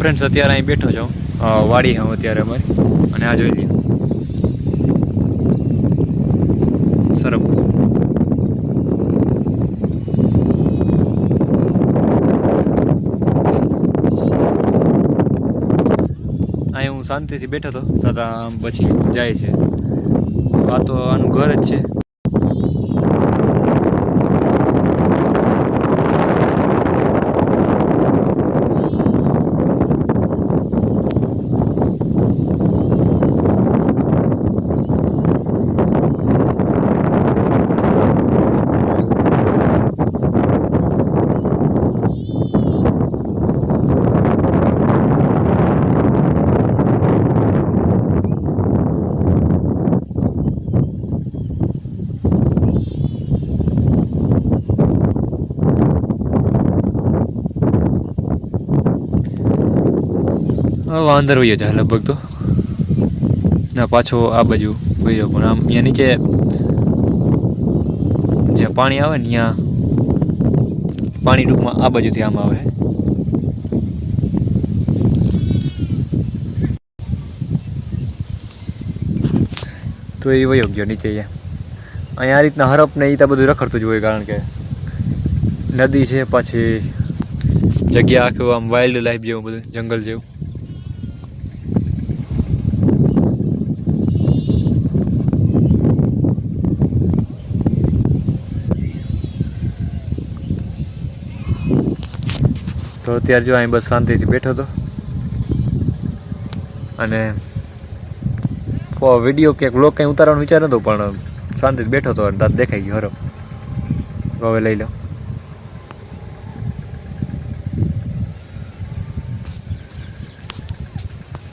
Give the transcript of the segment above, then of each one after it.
Friends અત્યારે અહીં બેઠો છું વાડી હું અત્યારે અમારી અને આ જોઈ લઈએ સરસ અહીં હું શાંતિથી બેઠો હતો તથા આમ પછી જાય છે આ તો આનું ઘર જ છે. હવે અંદર વયો જાય લગભગ તો ના પાછો આ બાજુ વયો પણ આમ અહીંયા નીચે જ્યાં પાણી આવે ને ત્યાં પાણી ટૂંકમાં આ બાજુથી આમ આવે તો એ વયો ગયો નીચે અહીંયા આ રીતના હરપ ને એ તો બધું રખડતું જ હોય કારણ કે નદી છે પાછી જગ્યા આખું આમ વાઇલ્ડ લાઈફ જેવું બધું જંગલ જેવું. તો અત્યારે જો અહીં બસ શાંતિથી બેઠો હતો અને વિડીયો ક્યાંક વ્લોગ કંઈ ઉતારવાનો વિચાર નહોતો પણ શાંતિથી બેઠો હતો અને તાત દેખાઈ ગયો હરો હવે લઈ લો.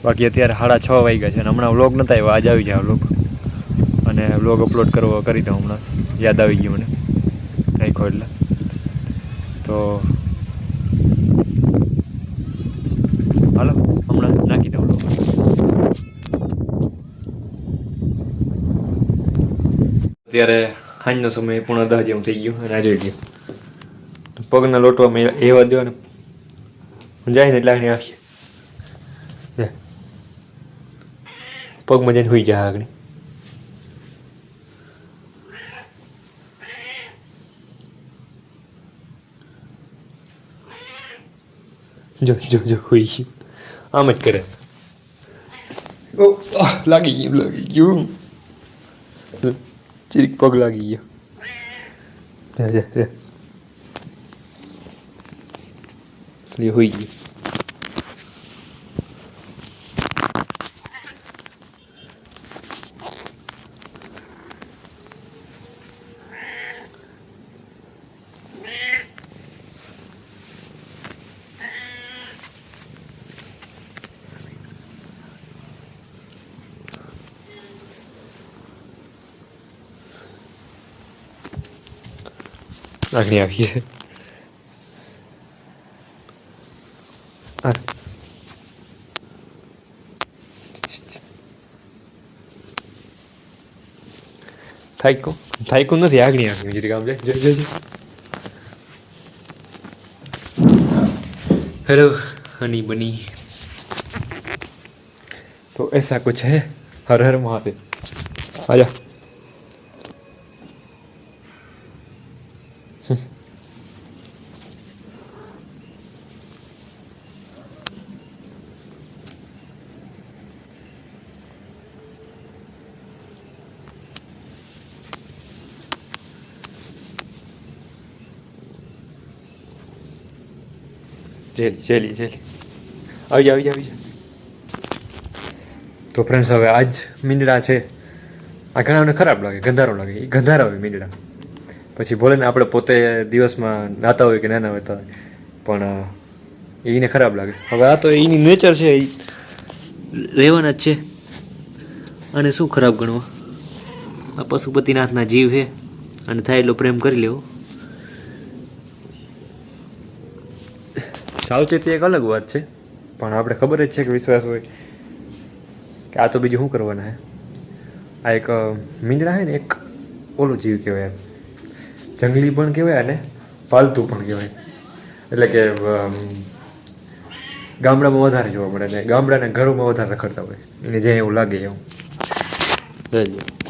બાકી અત્યારે 6:30 વાગ્યા છે અને હમણાં વ્લોગ નહોતા આવ્યા આજ આવી જાય વ્લોગ અને વ્લોગ અપલોડ કરી દઉં હમણાં યાદ આવી ગયું મને નાખ્યો એટલે તો હાલો હમણાં નાખી દઉં વ્લોગ. અત્યારે સાંજનો સમય 9:30 જેવું થઈ ગયું અને આ જોઈ ગયો પગના લોટવામાં એવા દો ને જાય ને એટલે આગળ આવીએ પગમાં જઈને સુઈ જાય આગળ. જો જો જો સુઈ ગયું આમ જ કરે લાગી ગયું ચીરીક પગ લાગી ગયો સુઈ ગયું. આગળ આવીએ થાયકું નથી આગળ આવ્યું જરી કામ જોજો. हेलो हनी बनी तो ऐसा कुछ है. हर हर महादेव. आजा चलिए આવી જાઓ. તો ફ્રેન્ડ્સ હવે આજ મીંદડા છે આ ઘણાને ખરાબ લાગે ગંધારો લાગે એ ગંધારા હોય મીંદડા પછી ભલે ને આપણે પોતે દિવસમાં નાતા હોય કે ના નાતા હોય પણ એને ખરાબ લાગે. હવે આ તો એની નેચર છે એ રહેવાના જ છે અને શું ખરાબ ગણવા આ પશુપતિનાથના જીવ છે અને થાય એટલો પ્રેમ કરી લેવો. સાવચેતી એક અલગ વાત છે પણ આપણે ખબર જ છે કે વિશ્વાસ હોય કે આ તો બીજું શું કરવાના હે. આ એક મીંદડા છે ને એક ઓલું જીવ કહેવાય જંગલી પણ કહેવાય અને પાલતુ પણ કહેવાય એટલે કે ગામડામાં વધારે જોવા મળે ને ગામડાના ઘરોમાં વધારે રખડતા હોય એને જ્યાં એવું લાગે એવું જોઈ લો